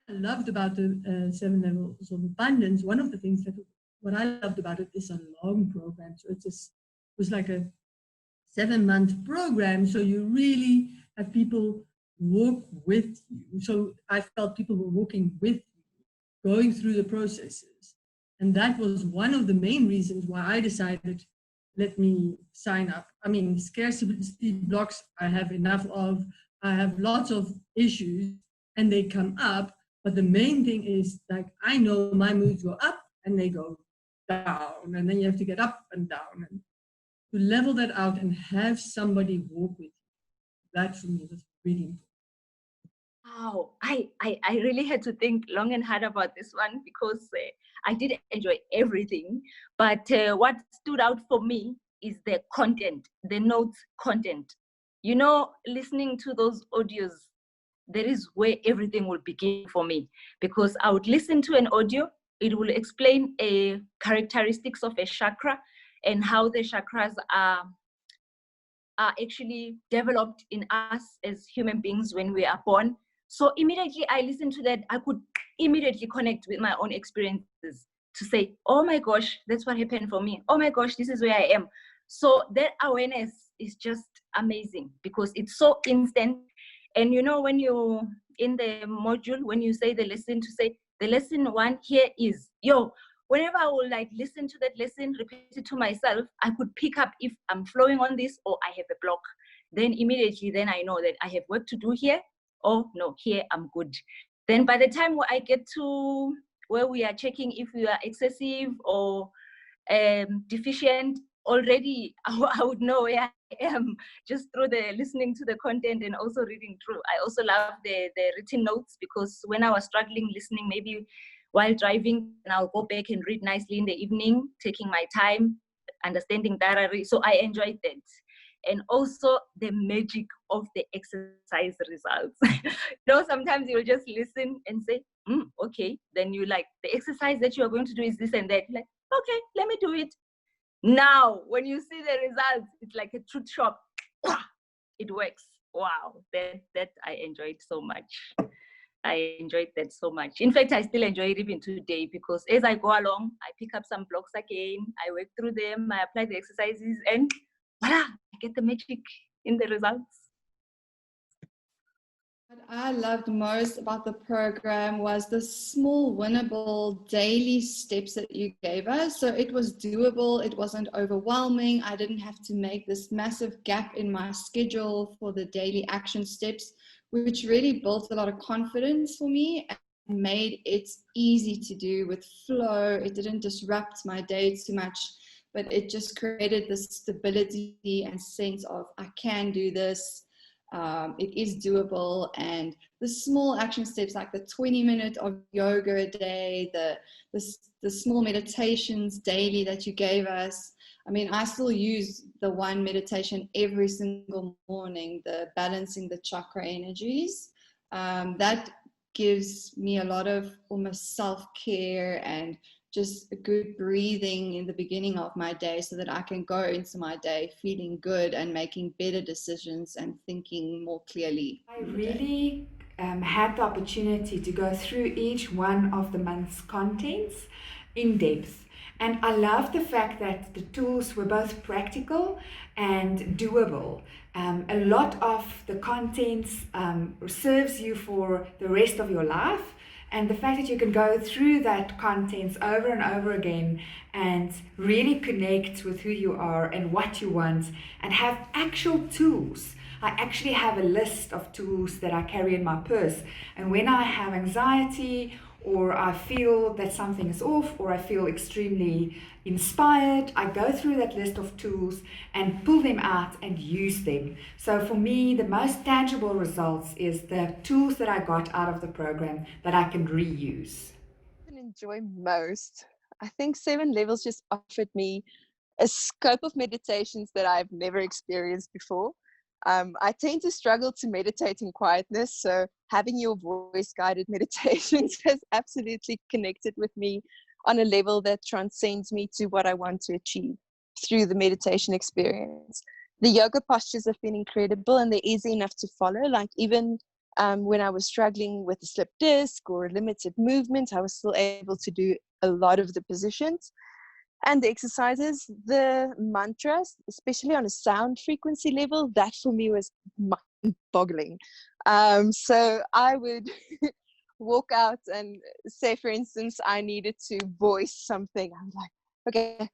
I loved about the 7 levels of abundance, one of the things that what I loved about it is a long program. So it was like a 7-month program. So you really have people walk with you. So I felt people were walking with you, going through the processes. And that was one of the main reasons why I decided, let me sign up. I mean, scarcity blocks I have enough of. I have lots of issues and they come up. But the main thing is, like, I know my moods go up and they go down. And then you have to get up and down. And to level that out and have somebody walk with you, that for me was really important. Wow, I really had to think long and hard about this one because I did enjoy everything. But what stood out for me is the content, the notes content. You know, listening to those audios, there is where everything will begin for me, because I would listen to an audio, it will explain a characteristics of a chakra and how the chakras are actually developed in us as human beings when we are born. So immediately I listened to that, I could immediately connect with my own experiences to say, oh my gosh, that's what happened for me. Oh my gosh, this is where I am. So that awareness is just amazing because it's so instant. And you know, when you, in the module, when you say the lesson, to say the lesson one here is, whenever I will like listen to that lesson, repeat it to myself, I could pick up if I'm flowing on this or I have a block. Then immediately, then I know that I have work to do here. Oh no, here I'm good. Then by the time I get to where we are checking if we are excessive or deficient, already I would know where I am just through the listening to the content and also reading through. I also love the written notes because when I was struggling listening, maybe while driving, and I'll go back and read nicely in the evening, taking my time, understanding that. So I enjoyed that. And also the magic of the exercise results. Sometimes you'll just listen and say, okay. Then you like, the exercise that you are going to do is this and that. You're like, okay, let me do it. Now, when you see the results, it's like a truth shop. It works. Wow, that I enjoyed so much. I enjoyed that so much. In fact, I still enjoy it even today because as I go along, I pick up some blocks again, I work through them, I apply the exercises, and voila, I get the magic in the results. What I loved most about the program was the small winnable daily steps that you gave us. So it was doable, it wasn't overwhelming. I didn't have to make this massive gap in my schedule for the daily action steps, which really built a lot of confidence for me and made it easy to do with flow. It didn't disrupt my day too much, but it just created this stability and sense of I can do this. It is doable, and the small action steps like the 20-minute of yoga a day, the small meditations daily that you gave us. I mean, I still use the one meditation every single morning, the balancing the chakra energies. That gives me a lot of almost self-care and just a good breathing in the beginning of my day so that I can go into my day feeling good and making better decisions and thinking more clearly. I really had the opportunity to go through each one of the month's contents in depth. And I love the fact that the tools were both practical and doable. A lot of the contents serves you for the rest of your life. And the fact that you can go through that contents over and over again and really connect with who you are and what you want and have actual tools. I actually have a list of tools that I carry in my purse. And when I have anxiety or I feel that something is off or I feel extremely inspired, I go through that list of tools and pull them out and use them. So for me, the most tangible results is the tools that I got out of the program that I can reuse. I enjoy most. I think 7 Levels just offered me a scope of meditations that I've never experienced before. I tend to struggle to meditate in quietness, so having your voice-guided meditations has absolutely connected with me on a level that transcends me to what I want to achieve through the meditation experience. The yoga postures have been incredible and they're easy enough to follow. Like even when I was struggling with a slip disc or limited movement, I was still able to do a lot of the positions and the exercises. The mantras, especially on a sound frequency level, that for me was mind-boggling. So I would walk out and say, for instance, I needed to voice something. I was like, okay, and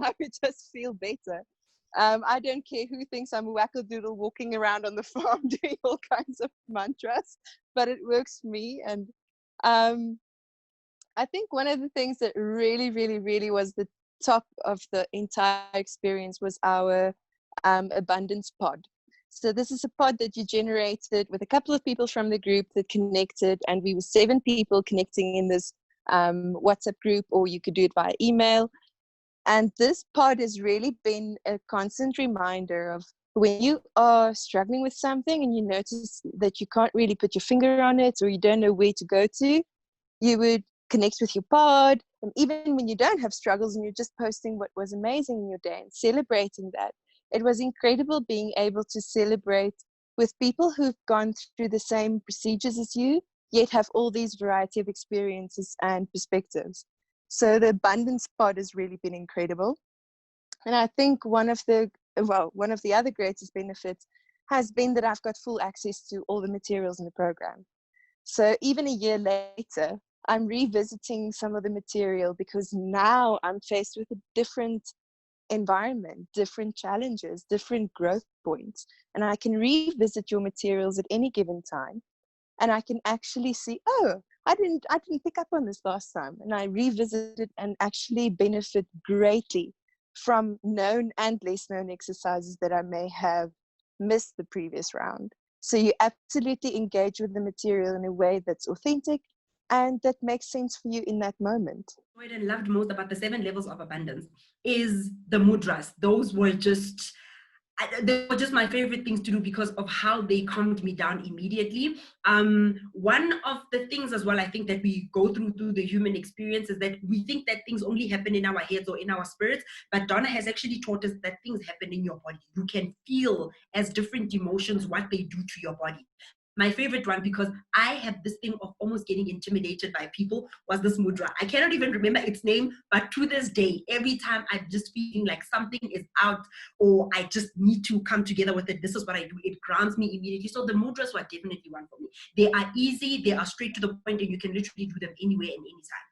I would just feel better. I don't care who thinks I'm a wackadoodle walking around on the farm doing all kinds of mantras, but it works for me. And I think one of the things that really was the top of the entire experience was our abundance pod. So this is a pod that you generated with a couple of people from the group that connected, and we were 7 people connecting in this WhatsApp group, or you could do it via email. And this pod has really been a constant reminder of when you are struggling with something and you notice that you can't really put your finger on it, or you don't know where to go to, you would connect with your pod. And even when you don't have struggles and you're just posting what was amazing in your day and celebrating that, it was incredible being able to celebrate with people who've gone through the same procedures as you, yet have all these variety of experiences and perspectives. So the abundance pod has really been incredible. And I think one of the other greatest benefits has been that I've got full access to all the materials in the program. So even a year later, I'm revisiting some of the material because now I'm faced with a different environment, different challenges, different growth points. And I can revisit your materials at any given time. And I can actually see, oh, I didn't pick up on this last time. And I revisit it and actually benefit greatly from known and less known exercises that I may have missed the previous round. So you absolutely engage with the material in a way that's authentic and that makes sense for you in that moment. What I loved most about the 7 levels of abundance is the mudras. Those were just my favorite things to do because of how they calmed me down immediately. One of the things as well, I think that we go through the human experience is that we think that things only happen in our heads or in our spirits, but Donna has actually taught us that things happen in your body. You can feel as different emotions what they do to your body. My favorite one, because I have this thing of almost getting intimidated by people, was this mudra. I cannot even remember its name, but to this day, every time I'm just feeling like something is out or I just need to come together with it, this is what I do. It grounds me immediately. So the mudras were definitely one for me. They are easy, they are straight to the point, and you can literally do them anywhere and anytime.